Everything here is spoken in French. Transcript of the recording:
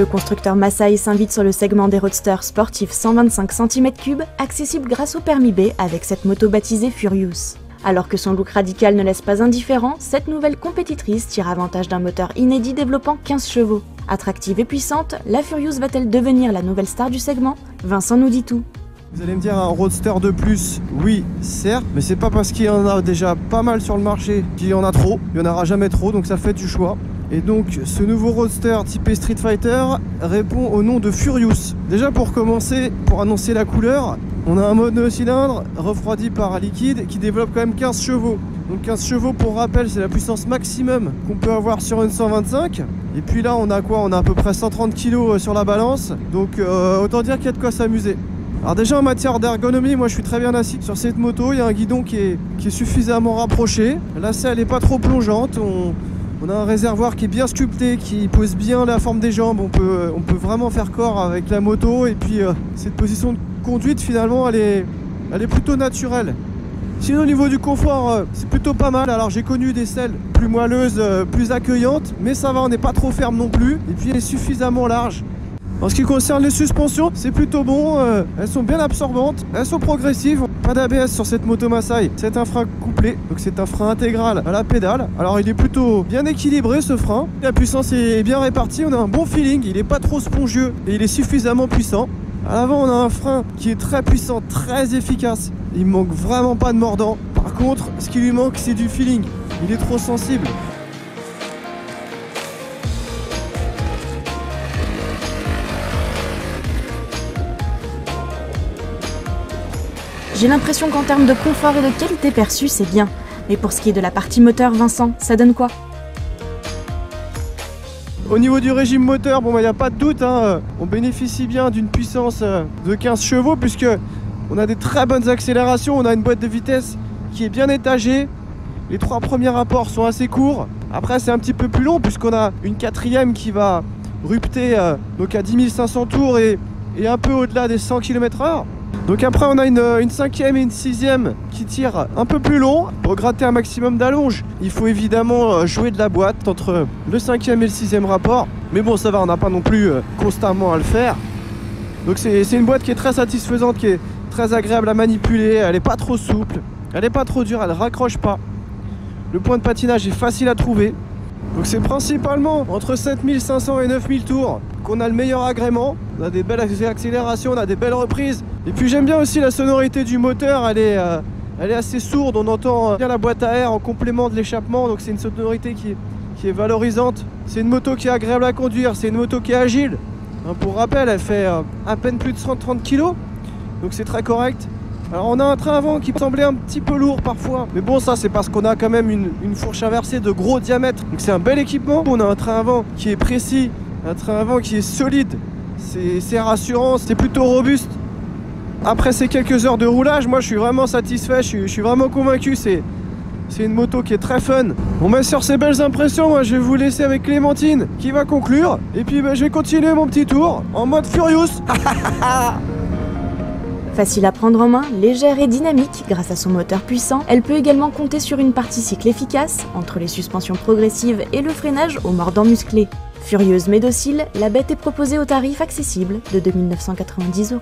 Le constructeur Masai s'invite sur le segment des roadsters sportifs 125 cm3, accessible grâce au permis B avec cette moto baptisée Furious. Alors que son look radical ne laisse pas indifférent, cette nouvelle compétitrice tire avantage d'un moteur inédit développant 15 chevaux. Attractive et puissante, la Furious va-t-elle devenir la nouvelle star du segment? Vincent nous dit tout. Vous allez me dire un roadster de plus, oui, certes, mais c'est pas parce qu'il y en a déjà pas mal sur le marché qu'il y en a trop, il n'y en aura jamais trop, donc ça fait du choix. Et donc ce nouveau roadster typé Street Fighter répond au nom de Furious. Déjà pour commencer, pour annoncer la couleur, on a un monocylindre refroidi par liquide qui développe quand même 15 chevaux. Donc 15 chevaux pour rappel, c'est la puissance maximum qu'on peut avoir sur une 125. Et puis là on a quoi? On a à peu près 130 kg sur la balance, donc autant dire qu'il y a de quoi s'amuser. Alors déjà en matière d'ergonomie, moi je suis très bien assis sur cette moto, il y a un guidon qui est suffisamment rapproché. La selle n'est pas trop plongeante, on a un réservoir qui est bien sculpté, qui pose bien la forme des jambes, on peut vraiment faire corps avec la moto. Et puis cette position de conduite finalement elle est plutôt naturelle. Sinon au niveau du confort c'est plutôt pas mal. Alors j'ai connu des selles plus moelleuses, plus accueillantes, mais ça va, on n'est pas trop ferme non plus. Et puis elle est suffisamment large. En ce qui concerne les suspensions, c'est plutôt bon, elles sont bien absorbantes, elles sont progressives, pas d'ABS sur cette moto Masai, c'est un frein couplé, donc c'est un frein intégral à la pédale. Alors il est plutôt bien équilibré ce frein, la puissance est bien répartie, on a un bon feeling, il n'est pas trop spongieux et il est suffisamment puissant. À l'avant on a un frein qui est très puissant, très efficace, il manque vraiment pas de mordant. Par contre, ce qui lui manque c'est du feeling, il est trop sensible. J'ai l'impression qu'en termes de confort et de qualité perçue, c'est bien. Mais pour ce qui est de la partie moteur, Vincent, ça donne quoi? Au niveau du régime moteur, bon, il n'y a pas de doute, hein, on bénéficie bien d'une puissance de 15 chevaux puisque on a des très bonnes accélérations, on a une boîte de vitesse qui est bien étagée. Les 3 premiers rapports sont assez courts. Après, c'est un petit peu plus long puisqu'on a une 4e qui va rupter donc à 10 500 tours et un peu au-delà des 100 km/h. Donc après on a une 5e et une 6e qui tirent un peu plus long pour gratter un maximum d'allonge. Il faut évidemment jouer de la boîte entre le 5e et le 6e rapport. Mais bon ça va, on n'a pas non plus constamment à le faire. Donc c'est une boîte qui est très satisfaisante, qui est très agréable à manipuler. Elle n'est pas trop souple, elle n'est pas trop dure, elle ne raccroche pas. Le point de patinage est facile à trouver. Donc c'est principalement entre 7500 et 9000 tours qu'on a le meilleur agrément. On a des belles accélérations, on a des belles reprises. Et puis j'aime bien aussi la sonorité du moteur, elle est assez sourde, on entend bien la boîte à air en complément de l'échappement, donc c'est une sonorité qui est valorisante. C'est une moto qui est agréable à conduire, c'est une moto qui est agile. Pour rappel, elle fait à peine plus de 130 kg, donc c'est très correct. Alors on a un train avant qui semblait un petit peu lourd parfois, mais bon ça c'est parce qu'on a quand même une fourche inversée de gros diamètre, donc c'est un bel équipement. On a un train avant qui est précis, un train avant qui est solide, c'est rassurant, c'est plutôt robuste. Après ces quelques heures de roulage, moi je suis vraiment satisfait, je suis vraiment convaincu, c'est une moto qui est très fun. Bon bah sur ces belles impressions, moi je vais vous laisser avec Clémentine qui va conclure, et puis bah, je vais continuer mon petit tour en mode Furious. Facile à prendre en main, légère et dynamique grâce à son moteur puissant, elle peut également compter sur une partie cycle efficace, entre les suspensions progressives et le freinage au mordant musclé. Furieuse mais docile, la bête est proposée au tarif accessible de 2 990 €.